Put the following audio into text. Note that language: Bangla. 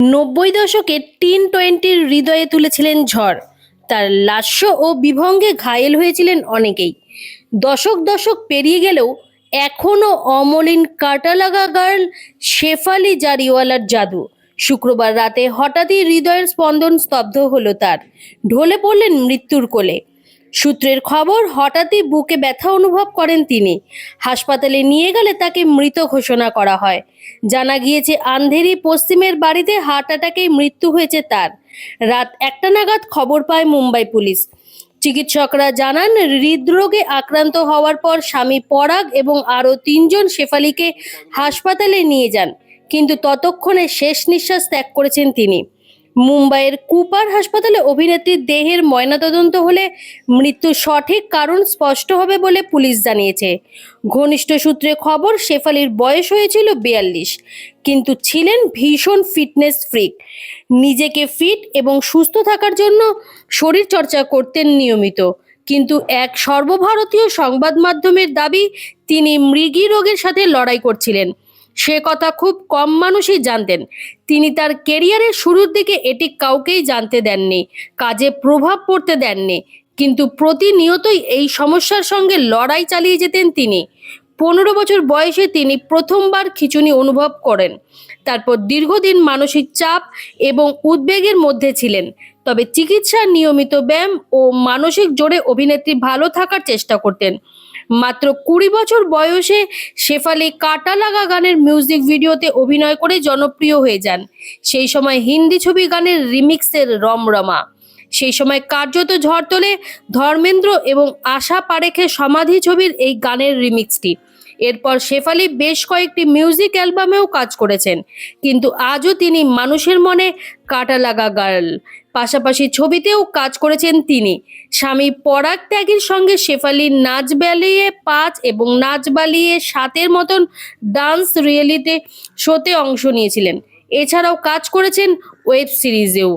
নব্বই দশকের টিন টোয়েন্টির হৃদয়ে তুলেছিলেন ঝড়। তার লাস্য ও বিভঙ্গে ঘায়েল হয়েছিলেন অনেকেই। দশক দশক পেরিয়ে গেলেও এখনও অমলিন কাঁটালাগা গার্ল শেফালি জারিওয়ালার জাদু। শুক্রবার রাতে হঠাৎই হৃদয়ের স্পন্দন স্তব্ধ হলো তার। ঢলে পড়লেন মৃত্যুর কোলে। সূত্রের খবর, হঠাৎই বুকে ব্যথা অনুভব করেন তিনি। হাসপাতালে নিয়ে গেলে তাকে মৃত ঘোষণা করা হয়। জানা গিয়েছে, আন্ধেরি পশ্চিমের বাড়িতে হার্ট অ্যাটাকে মৃত্যু হয়েছে তার। রাত 1টা নাগাদ খবর পায় মুম্বাই পুলিশ। চিকিৎসকরা জানান, হৃদরোগে আক্রান্ত হওয়ার পর স্বামী পরাগ এবং আরও 3জন শেফালিকে হাসপাতালে নিয়ে যান, কিন্তু ততক্ষণে শেষ নিঃশ্বাস ত্যাগ করেছেন তিনি। মুম্বাইয়ের কুপার হাসপাতালে অভিনেত্রীর দেহের ময়নাতদন্ত হলে মৃত্যুর সঠিক কারণ স্পষ্ট হবে বলে পুলিশ জানিয়েছে। ঘনিষ্ঠ সূত্রে খবর, শেফালির বয়স হয়েছিল 42, কিন্তু ছিলেন ভীষণ ফিটনেস ফ্রিক। নিজেকে ফিট এবং সুস্থ থাকার জন্য শরীর চর্চা করতেন নিয়মিত। কিন্তু এক সর্বভারতীয় সংবাদ মাধ্যমের দাবি, তিনি মৃগী রোগের সাথে লড়াই করছিলেন। সে কথা খুব কম মানুষই জানতেন। তিনি তার কেরিয়ারের শুরুর দিকে এটি কাউকেই জানতে দেননি, কাজে প্রভাব পড়তে দেননি, কিন্তু প্রতিনিয়তই এই সমস্যার সঙ্গে লড়াই চালিয়ে যেতেন তিনি। 15 বছর বয়সে তিনি প্রথমবার খিঁচুনি অনুভব করেন। তারপর দীর্ঘদিন মানসিক চাপ এবং উদ্বেগের মধ্যে ছিলেন। তবে চিকিৎসা, নিয়মিত ব্যায়াম ও মানসিক জোরে অভিনেত্রী ভালো থাকার চেষ্টা করতেন। মাত্র 20 বছর বয়সে শেফালি কাটা লাগা গানের মিউজিক ভিডিওতে অভিনয় করে জনপ্রিয় হয়ে যান। সেই সময় হিন্দি ছবি গানের রিমিক্সের রমরমা। সেই সময় কার্যত ঝড় তোলে ধর্মেন্দ্র এবং আশা পারেখের সমাধি ছবির এই গানের রিমিক্সটি। এরপর শেফালি বেশ কয়েকটি মিউজিক অ্যালবামেও কাজ করেছেন, কিন্তু আজও তিনি মানুষের মনে কাটা লাগা গার্ল। পাশাপাশি ছবিতেও কাজ করেছেন তিনি। স্বামী পরাগ ত্যাগীর সঙ্গে শেফালি নাচ বালিয়ে 5 এবং নাচ বালিয়ে 7-এর মতন ডান্স রিয়েলিটি শোতে অংশ নিয়েছিলেন। এছাড়াও কাজ করেছেন ওয়েব সিরিজেও।